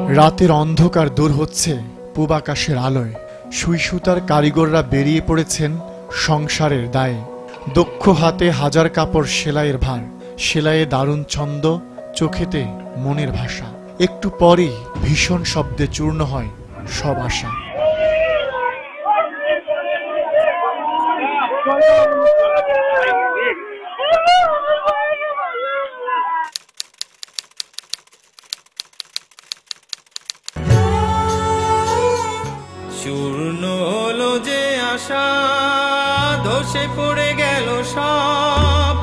রাতের অন্ধকার দূর হচ্ছে পূব আকাশের আলোয়। সুই সুতার কারিগররা বেরিয়ে পড়েছেন সংসারের দায়ে। দক্ষ হাতে হাজার কাপড় সেলাইয়ের ভার, সেলাইয়ে দারুণ ছন্দ, চোখেতে মনের ভাষা। একটু পরেই ভীষণ শব্দে চূর্ণ হয় সব আশা। চূর্ণ হলো যে আশা, ধসে পড়ে গেল সব,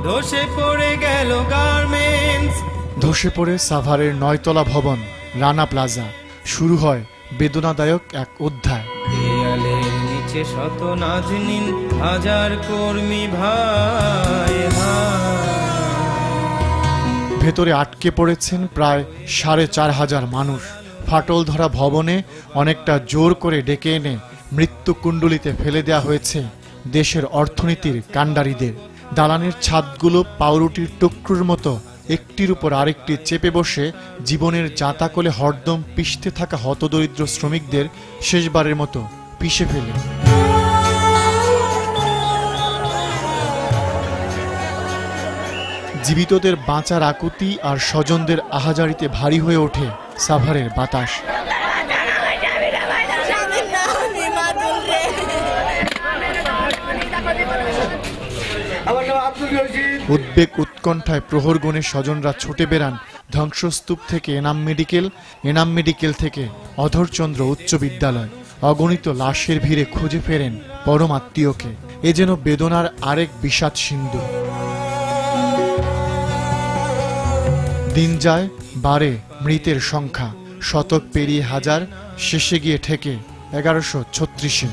ধসে পড়ে গেল গার্মেন্টস। ধসে পড়ে সাভারের 9 তলা ভবন রানা প্লাজা। শুরু হয় বেদনাদায়ক এক অধ্যায়। দেয়ালের নিচে শত নাজনীন, হাজার কর্মী ভাই ভেতরে আটকে পড়েছেন প্রায় 4,500 মানুষ। ফাটল ধরা ভবনে অনেকটা জোর করে ডেকে এনে মৃত্যুকুণ্ডলিতে ফেলে দেওয়া হয়েছে দেশের অর্থনীতির কাণ্ডারীদের। দালানের ছাদগুলো পাউরুটির টুকরোর মতো একটির উপর আরেকটি চেপে বসে জীবনের জাঁতাকলে হরদম পিষতে থাকা হতদরিদ্র শ্রমিকদের শেষবারের মতো পিষে ফেলে। জীবিতদের বাঁচার আকুতি আর স্বজনদের আহাজারিতে ভারী হয়ে ওঠে সাভারের বাতাস। উদ্বেগ উৎকণ্ঠায় প্রহরগণের স্বজনরা ছুটে বেড়ান ধ্বংসস্তূপ থেকে এনাম মেডিকেল থেকে অধরচন্দ্র উচ্চ বিদ্যালয়। অগণিত লাশের ভিড়ে খুঁজে ফেরেন পরম আত্মীয়কে। এ যেন বেদনার আরেক বিষাদ সিন্ধু। দিন যায়, বাড়ে মৃতের সংখ্যা, শতক পেরিয়ে হাজার, শেষে গিয়ে ঠেকে 1136-এ।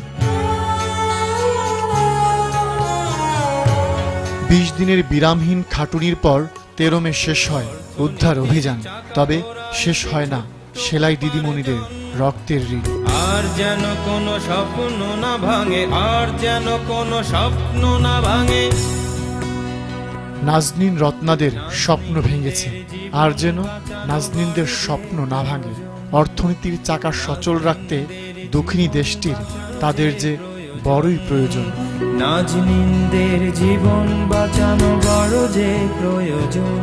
20 দিনের বিরামহীন খাটুনির পর 13 মে শেষ হয় উদ্ধার অভিযান। তবে শেষ হয় না সেলাই দিদিমণিদের রক্তের ঋণ। আর যেন কোনো স্বপ্ন না ভাঙে, আর যেন কোনো স্বপ্ন না ভাঙে। নাজনীন রত্নাদের স্বপ্ন ভেঙেছে, আর যেন নাজনীনদের স্বপ্ন না ভাঙে। অর্থনীতির চাকা সচল রাখতে দক্ষিণী দেশটির তাদের যে বড়ই প্রয়োজন। নাজনীনদের জীবন বাঁচানো বড় যে প্রয়োজন।